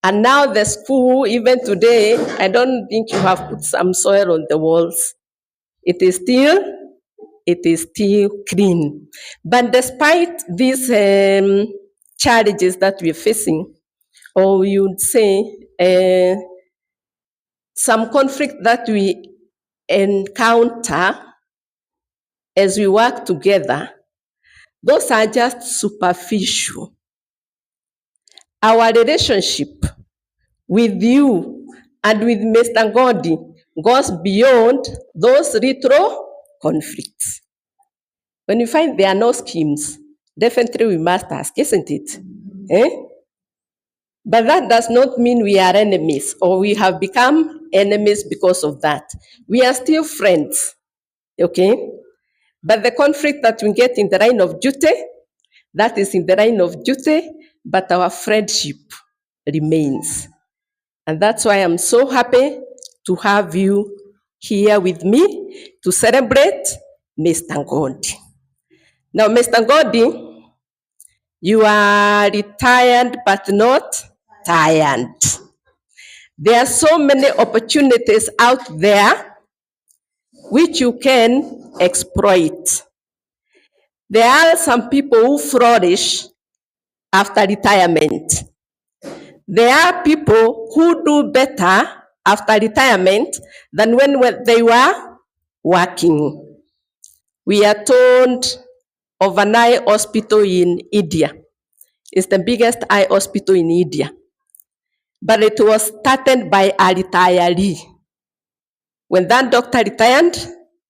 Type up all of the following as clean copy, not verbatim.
And now the school, even today, I don't think you have put some soil on the walls. It is still clean. But despite these challenges that we're facing, or you'd say some conflict that we encounter as we work together, those are just superficial. Our relationship with you and with Mr. Ngondi goes beyond those little conflicts. When we find there are no schemes, definitely we must ask, isn't it? But that does not mean we are enemies or we have become enemies because of that. We are still friends, okay? But the conflict that we get in the line of duty, that is in the line of duty, but our friendship remains. And that's why I'm so happy to have you here with me to celebrate Mr. Ngondi. Now, Mr. Ngondi, you are retired but not tired. There are so many opportunities out there which you can exploit. There are some people who flourish after retirement. There are people who do better after retirement than when they were working. We are told of an eye hospital in India. It's the biggest eye hospital in India. But it was started by a retiree. When that doctor retired,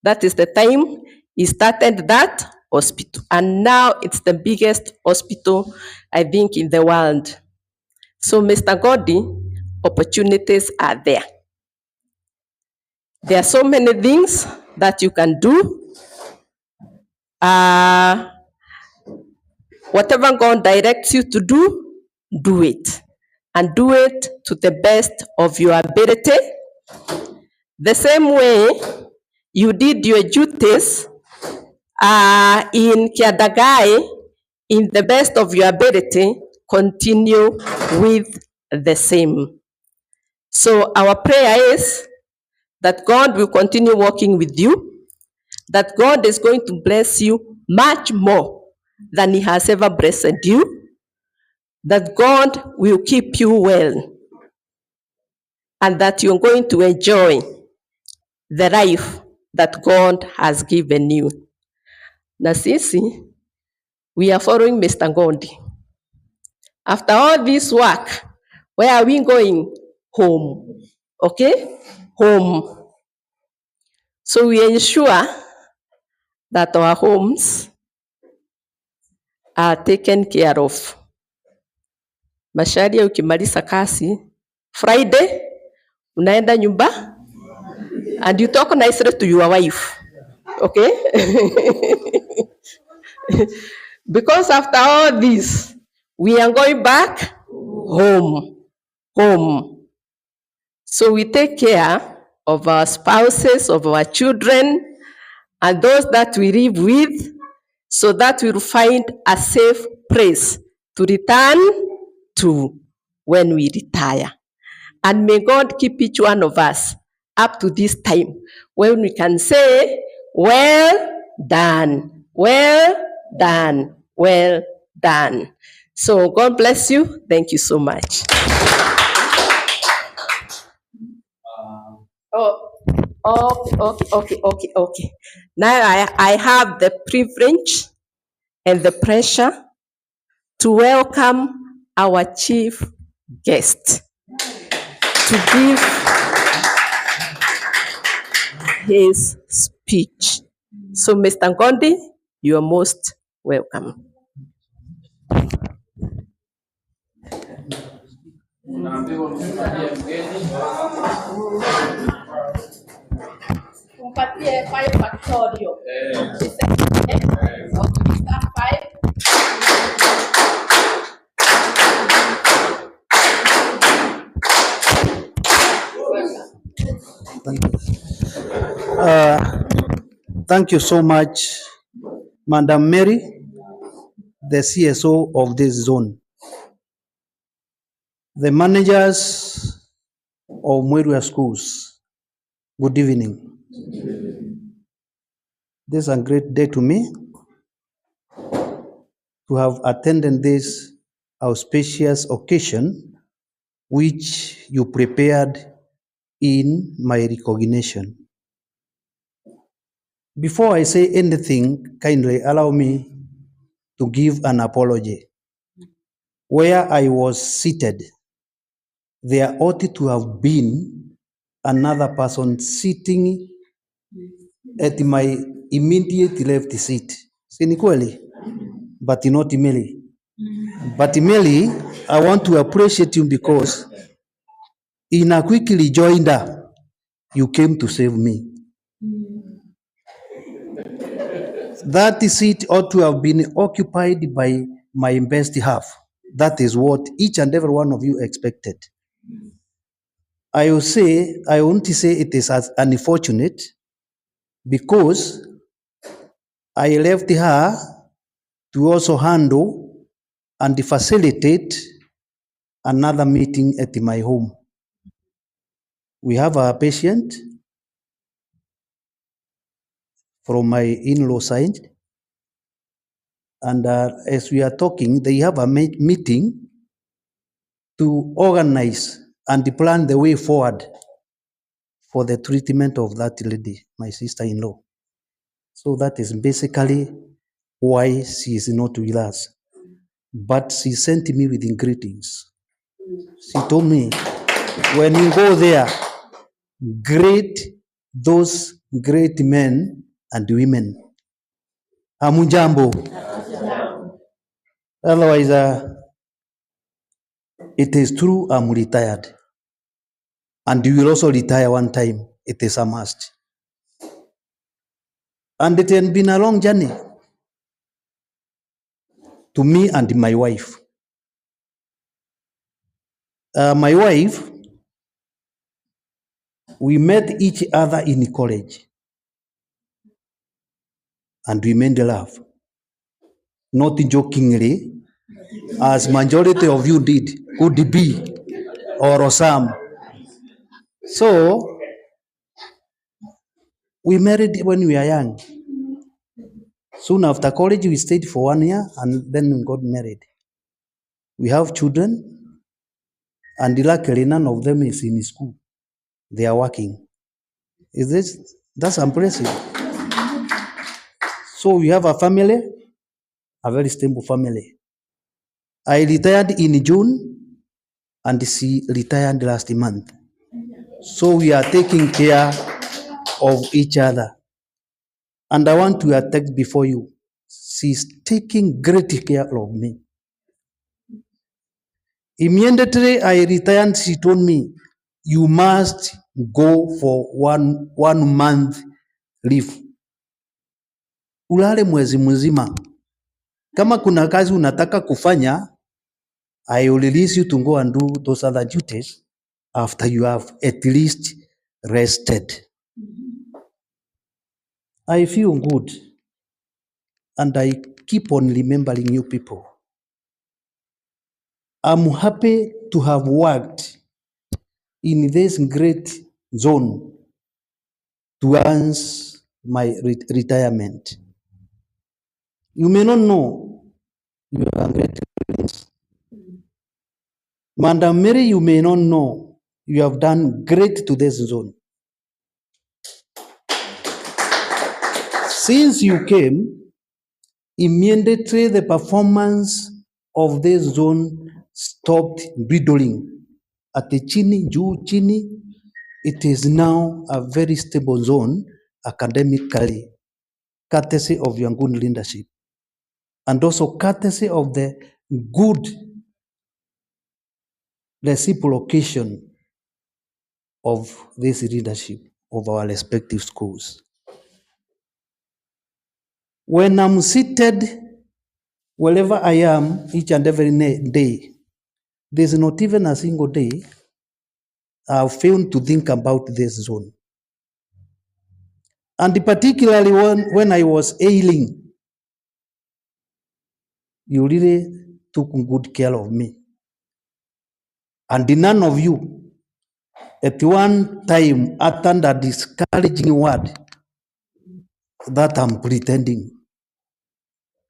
that is the time he started that hospital. And now it's the biggest hospital, I think, in the world. So, Mr. Ngondi, opportunities are there. There are so many things that you can do. Whatever God directs you to do, do it. And do it to the best of your ability. The same way you did your duties in Kiadagai, in the best of your ability, continue with the same. So our prayer is that God will continue working with you, that God is going to bless you much more than He has ever blessed you, that God will keep you well, and that you're going to enjoy the life that God has given you. Na sisi, we are following Mr. Ngondi. After all this work, where are we going? Home. Okay? Home. So we ensure that our homes are taken care of. Masharia ukimaliza kazi, Friday, unaenda nyumba, and you talk nicely to your wife. Okay? Because after all this, we are going back home. Home. So we take care of our spouses, of our children, and those that we live with, so that we'll find a safe place to return to when we retire. And may God keep each one of us up to this time when we can say, well done, well done, well done. So God bless you. Thank you so much. Okay. Now I have the privilege and the pleasure to welcome our chief guest to give his speech. So, Mr. Ngondi, you are most welcome. Thank you so much, Madam Mary, the CSO of this zone. the managers of Mwerua schools, good evening. This is a great day to me to have attended this auspicious occasion which you prepared in my recognition. Before I say anything, kindly allow me to give an apology. Where I was seated, there ought to have been another person sitting at my immediate left seat. Si ni kweli? But not Emily. But Emily, I want to appreciate you because in a quick rejoinder, you came to save me. That seat ought to have been occupied by my best half. That is what each and every one of you expected. I won't say it is as unfortunate because I left her to also handle and facilitate another meeting at my home. We have a patient from my in-law side, and as we are talking, they have a meeting to organize and plan the way forward for the treatment of that lady, my sister-in-law. So that is basically why she is not with us. But she sent me with greetings. She told me, when you go there, greet those great men and women. Hamujambo. Otherwise, it is true I'm retired. And you will also retire one time. It is a must. And it has been a long journey to me and my wife. My wife, we met each other in college. And we made love. Not jokingly, as majority of you did, could be, or some. So, we married when we were young. Soon after college, we stayed for 1 year and then we got married. We have children, and luckily none of them is in school. They are working. That's impressive. So we have a family, a very stable family. I retired in June, and she retired last month. So we are taking care of each other. And I want to attack before you. She's taking great care of me. Immediately I retired, she told me, you must go for one month leave. Ulale mwezi mzima. Kama kuna kazi unataka kufanya, I will release you to go and do those other duties after you have at least rested. I feel good. And I keep on remembering you people. I'm happy to have worked in this great zone towards my retirement. You may not know you are great friends. Madam Mary, you may not know you have done great to this zone. Since you came, immediately the performance of this zone stopped dwindling. At the chini, juu chini, it is now a very stable zone academically, courtesy of your good leadership, and also courtesy of the good reciprocation of this leadership of our respective schools. When I'm seated wherever I am each and every day, there's not even a single day I've failed to think about this zone. And particularly when I was ailing, you really took good care of me. And none of you at one time uttered a discouraging word that I'm pretending,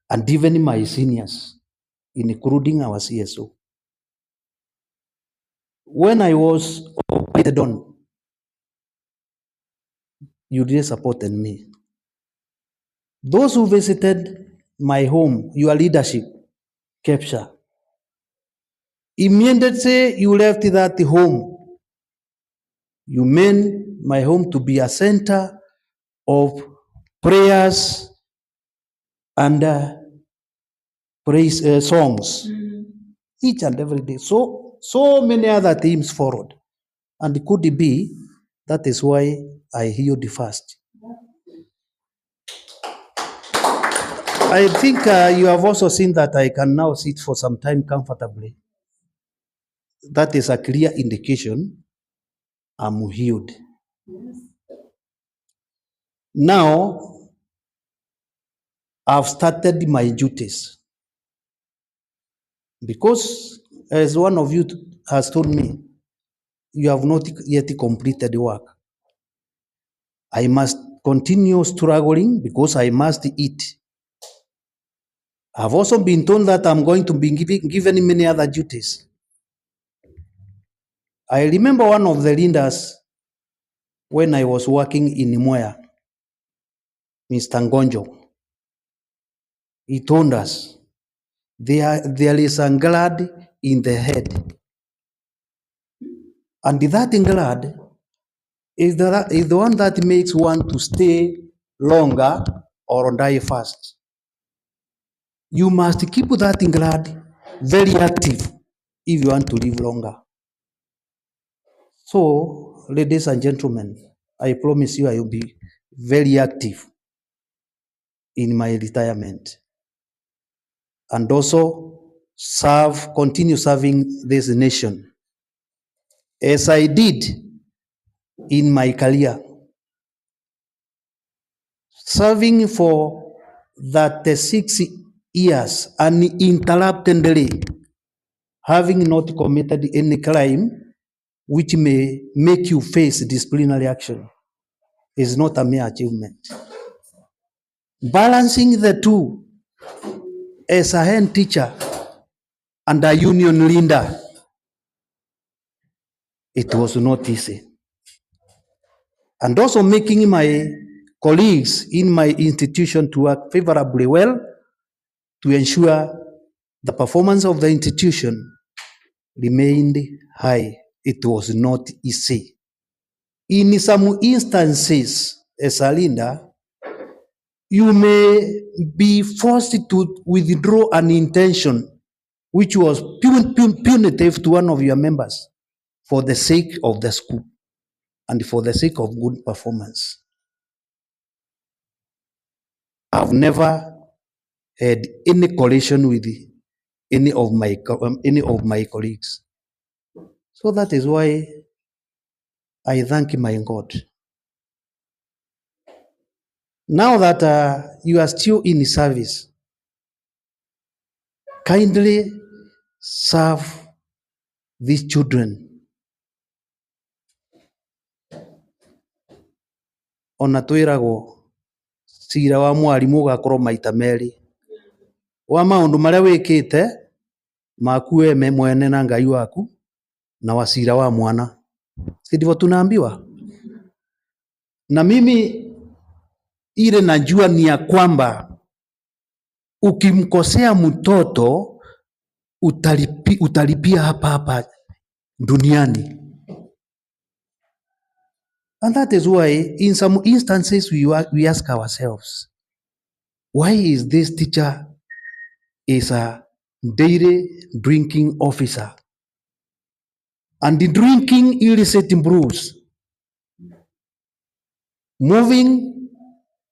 and even my seniors, including our CSO. When I was operated on, you did support me. Those who visited my home, your leadership, capture. Immediately you left that home, you made my home to be a center of prayers and praise songs, each and every day. So many other themes followed. And could it be that is why I healed first? I think you have also seen that I can now sit for some time comfortably. That is a clear indication I'm healed. Now, I've started my duties. Because, as one of you has told me, you have not yet completed the work. I must continue struggling because I must eat. I've also been told that I'm going to be given many other duties. I remember one of the leaders when I was working in Moya, Mr.Alex. He told us, there is a glad in the head. And that glad is the one that makes one to stay longer or die fast. You must keep that glad very active if you want to live longer. So, ladies and gentlemen, I promise you I will be very active in my retirement. And also continue serving this nation as I did in my career, serving for 36 years uninterruptedly, having not committed any crime which may make you face disciplinary action, is not a mere achievement. Balancing the two as a head teacher and a union leader, it was not easy. And also making my colleagues in my institution to work favorably well to ensure the performance of the institution remained high. It was not easy. In some instances, as a leader, you may be forced to withdraw an intention which was punitive to one of your members for the sake of the school and for the sake of good performance. I've never had any collision with any of my colleagues. So that is why I thank my God. Now that you are still in service, kindly serve these children. Ona twiragwo cira wa mwarimu ugakorwo maita meri wa maundu maria wikite maku we mwene na Ngai waku na wa cira wa mwana. Si ndivyo tunaambiwa? Na mimi ile najua ni ya kwamba ukimkosea mtoto utalipia hapa duniani. And that is why in some instances we ask ourselves, why is this teacher is a daily drinking officer and drinking illicit brews, moving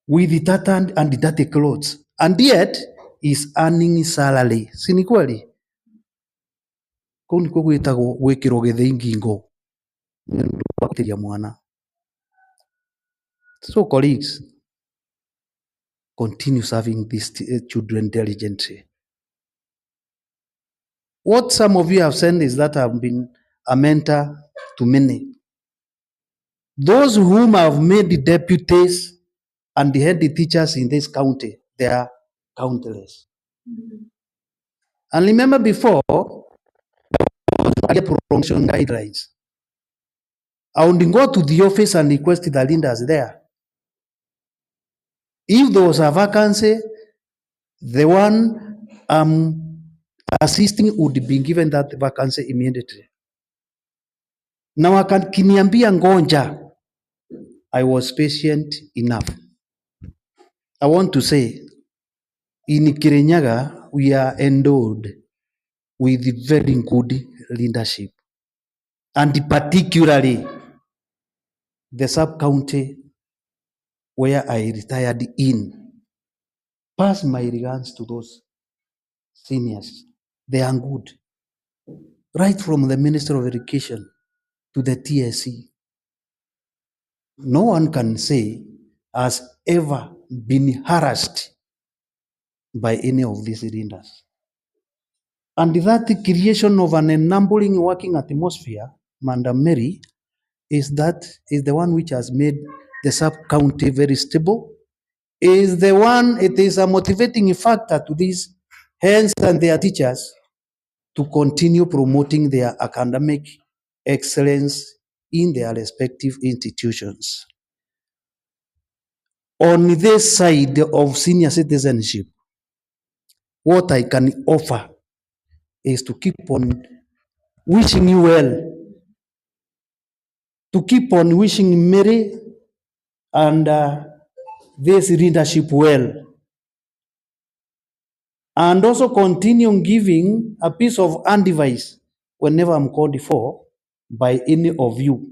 with tattered and dirty clothes, and yet is earning salary? Si ni kweli? Kau niko gwitagwo gwikirwo githii ngingo ya mwana. So colleagues, continue serving these children diligently. What some of you have said is that I've been a mentor to many. Those whom have made deputies and the head teachers in this county, they are countless. And remember before, promotion guidelines, I would go to the office and request the leaders there. If there was a vacancy, the one assisting would be given that vacancy immediately. Now kiniambia ngoja, I was patient enough. I want to say, in Kirinyaga, we are endowed with very good leadership. And particularly, the sub-county where I retired in. Pass my regards to those seniors. They are good. Right from the Minister of Education to the TSC. No one can say has ever been harassed by any of these leaders. And that creation of an enabling working atmosphere, Madam Mary, is the one which has made the sub-county very stable. It is a motivating factor to these hands and their teachers to continue promoting their academic excellence in their respective institutions. On this side of senior citizenship, what I can offer is to keep on wishing you well, to keep on wishing Mary and this leadership well, and also continue giving a piece of advice whenever I'm called for by any of you,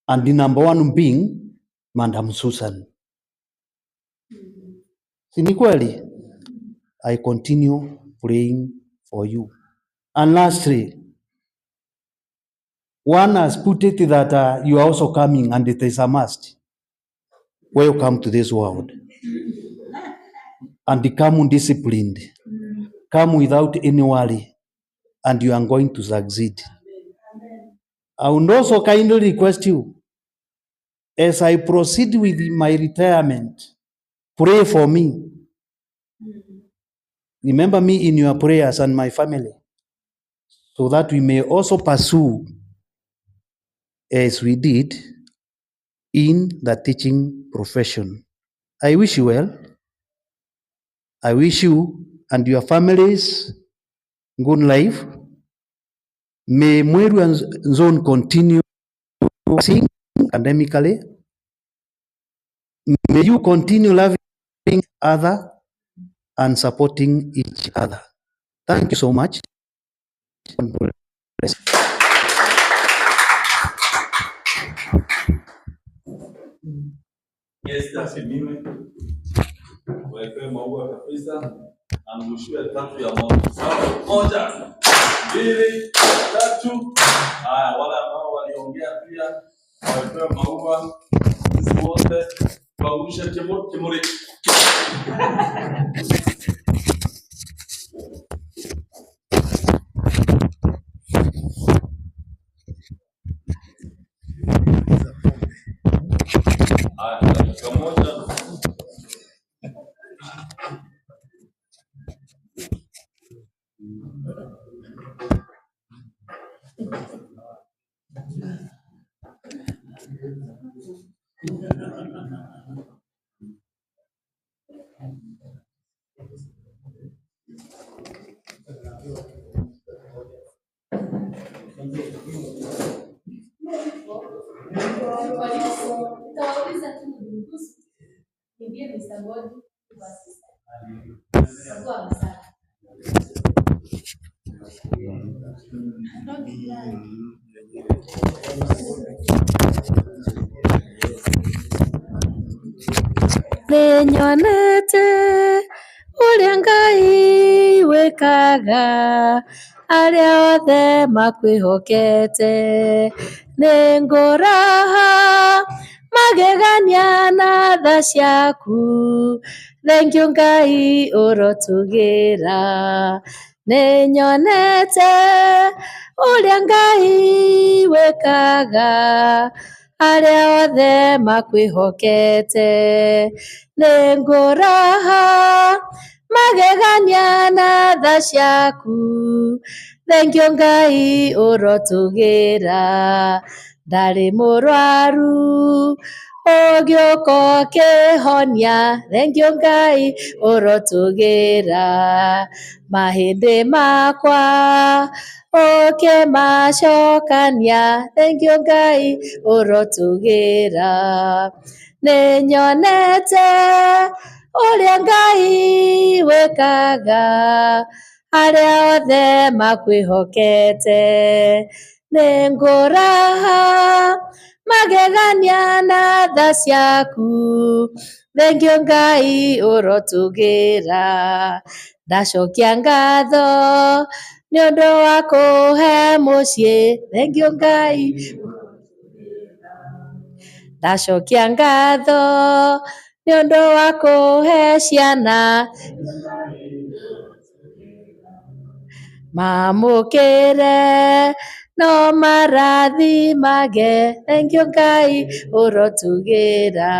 and the number one being Madam Susan. Sinikweli, I continue praying for you. And lastly, one has put it that you are also coming, and it is a must. Welcome to this world. And become disciplined. Come without any worry, and you are going to succeed. I would also kindly request you, as I proceed with my retirement, pray for me. Remember me in your prayers and my family, so that we may also pursue as we did in the teaching profession. I wish you well. I wish you and your families good life. May Mweru and Zone continue sing academically. May you continue loving other and supporting each other. Thank you so much. Yes, mimi wewe maua kabisa, amrushie tatu ya moto. Sawa, moja, mbili, tatu. Haya, wale ambao waliongea pia wewe maua, sisi wote tuangushe kimuri. Haya, pamoja. Nĩnyonete ũrĩa Ngai wĩkaga arĩa othe makwĩhokete, nĩngũraha magegania na tha ciaku, thengiũ Ngai ũrotugĩra. Nĩnyonete ũrĩa Ngai wĩkaga arĩa othe makwĩhokete. Nĩngũraha magegania na tha ciaku, thengiũ Ngai ũrotũgĩra. Ndarĩ mũrwaru ũgĩũka ũkĩhonia, thengiũ Ngai ũrotũgĩra. Mahĩndĩ makwa ũkĩmacokania, thengiũ Ngai ũrotũgĩra. Nĩnyonete ũrĩa Ngai wĩkaga arĩa othe makwĩhokete. Nĩngũraha magegania na tha ciaku, thengiũ Ngai ũrotũgĩra. Ndacokia ngatho nĩũndũ wa kũhe mũciĩ, thengiũ Ngai. Ndacokia ngatho nĩũndũ wa kũhe ciana, mamũkĩre no marathimage, thengiũ Ngai ũrotũgĩra.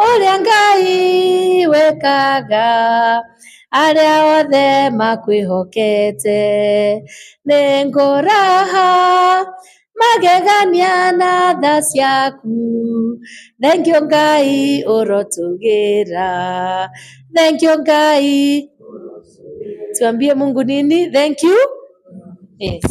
Ũrĩa Ngai wĩkaga arĩa othe makwĩhokete. Nĩngũraha magegania na tha ciaku, thengiũ Ngai ũrotũgĩra. Thank you Ngai. Tuambie Mungu nini? Thank you. Yes.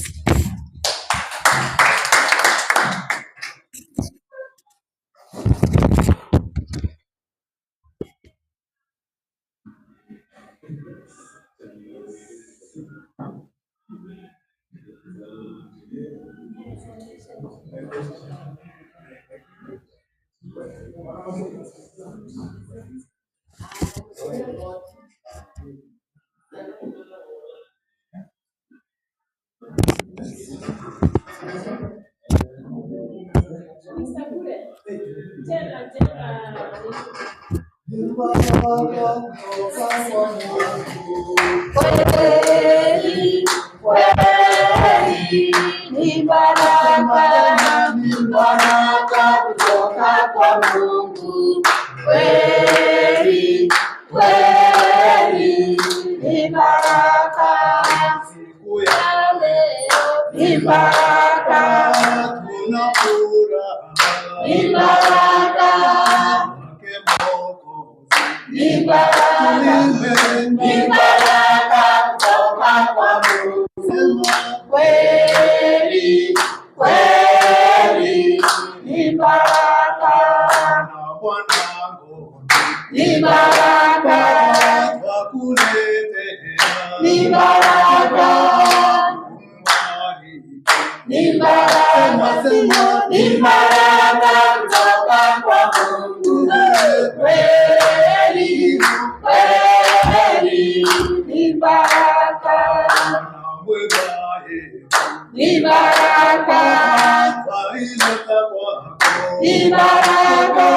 Ni baraka kutoka kwa Mungu. Kweli, kweli, ni baraka. Siku ya leo ni baraka. Kuna furaha. Ni baraka. Ni baraka. Ni baraka kutoka kwa Mungu. Kweli, kweli, ni baraka. Ni baraka. Ni baraka. Ni baraka. Ni baraka kutoka kwa Mungu. Kweli, kweli, ni baraka. Ni baraka. Ni baraka.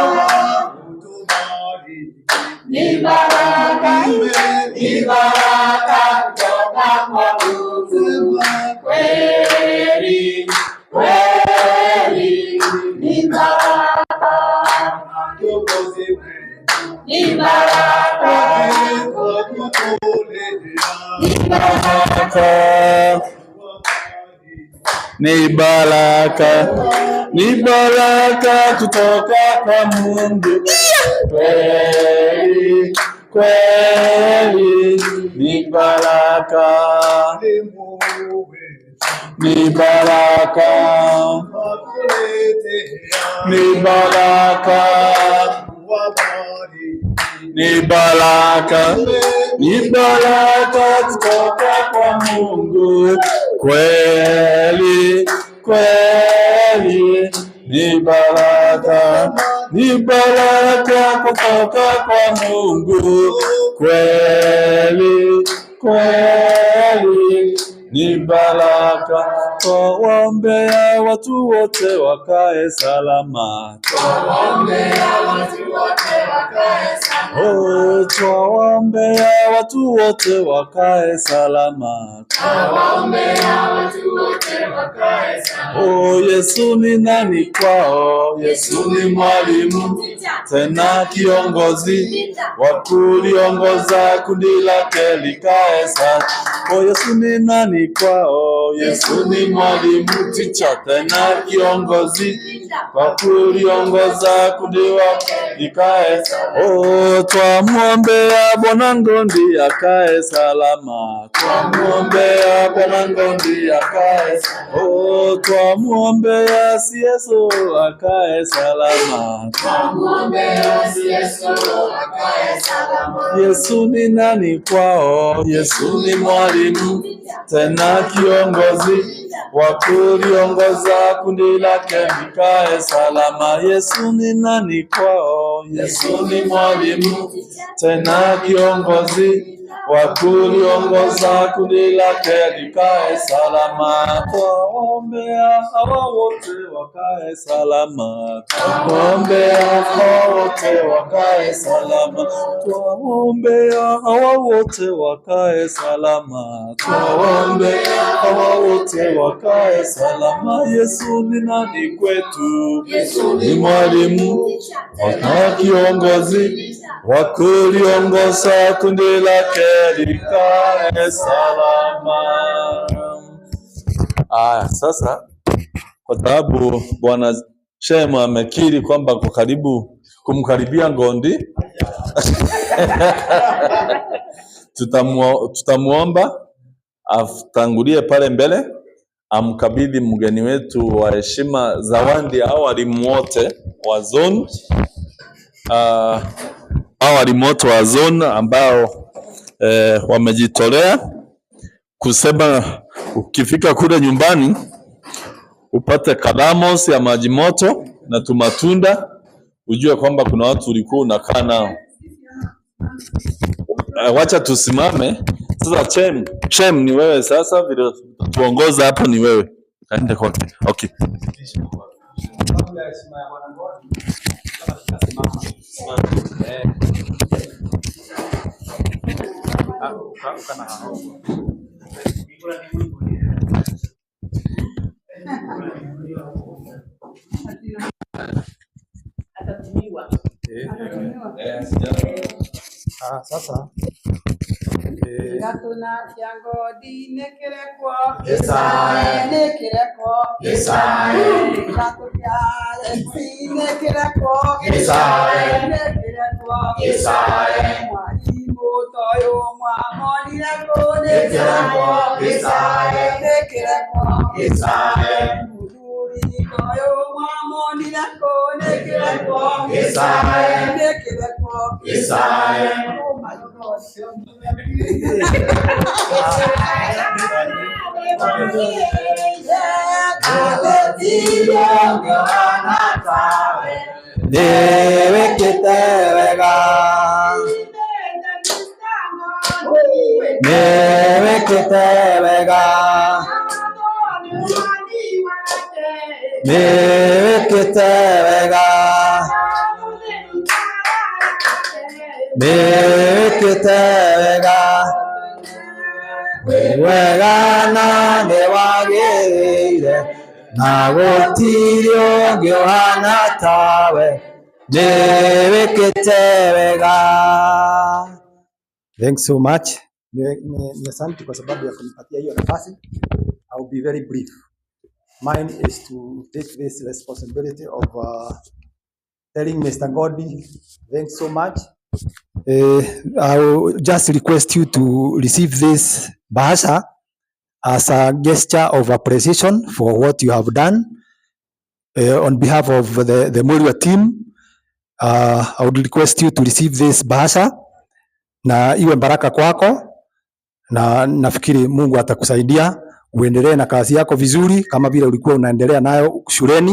Ni baraka. Ni baraka kutoka kwa Mungu. Kweli, kweli, ni baraka. Ni baraka. Ni baraka. Ni baraka, ni baraka kutoka kwa Mungu. Kweli, kweli, ni baraka. Ni baraka. Ni baraka. Ni baraka. Ni baraka kutoka kwa Mungu. Kweli, kweli, ni baraka. Ni baraka kutoka kwa Mungu. Kweli, kweli, ni baraka. Twawaombea watu wote wakae salama. Twawaombea watu wote wakae salama. Oh, twawaombea watu wote wakae salama. Twawaombea watu wote wakae salama. Oh, Yesu ni nani kwao? Yesu ni mwalimu tena kiongozi wa kuliongoza kundi lake likae salama. Oh, Yesu ni nani kwao? Yesu ni mwalimu teacher tena kiongozi wa kuliongoza kundi lake likae salama. Oh, twamuombea Bwana Ngondi akae salama. Twamuombea Bwana Ngondi akae salama. Oh, twamuombea Yesu akae salama. Twamuombea Yesu akae salama. Yesu ni nani kwao? Yesu ni mwalimu tena kiongozi wa kuliongoza kundi lake likae salama. Yesu ni nani kwao? Yesu ni mwalimu tena kiongozi wa kuliongoza kundi lake likae salama. Twawaombea hawa wote wakae salama. Twawaombea hawa wote wakae salama. Twawaombea hawa wote wakae salama. Twawaombea hawa wote wakae salama. Yesu ni nani kwetu? Yesu Ni mwalimu na kiongozi wa kuliongoza kundi lake likae salama. Sasa kwa sababu Bwana Shema amekiri kwamba kwa karibu kumkaribia Ngondi tutamuomba atangulie pale mbele amkabidhi mgeni wetu wa heshima zawadi au walimu wote wa zone wa zone ambao wamejitolea kusema ukifika kule nyumbani upate kadamos ya maji moto na tumatunda, ujue kwamba kuna watu ulikuwa unakaa nao. Wacha tusimame sasa. Chem ni wewe sasa, vile tuongoza hapo ni wewe. Kaende kote. Okay. Sasa gatuna kya Ngondi nekirekwo Yesaye nekirekwo Yesaye gatu kya Alex nekirekwo Yesaye nekirekwo Yesaye mwalimu toyo mwamonireko nekirekwo Yesaye nekirekwo Yesaye mudhuri toyo mwamonireko nekirekwo Yesaye nekirekwo Yesaye Oh my God. wegana newagirire na gutirio ngiohana tawe niwikite wega. Thanks so much. Ni asante kwa sababu ya kunipatia hiyo nafasi. I'll be very brief. Mine is to take this responsibility of telling Mr. Ngondi, thanks so much. I will just request you to receive this bahasha as a gesture of appreciation for what you have done on behalf of the Murwa team. I would request you to receive this bahasha na iwe baraka kwako, na nafikiri Mungu atakusaidia uendelee na kazi yako vizuri kama vile ulikuwa unaendelea nayo shuleni.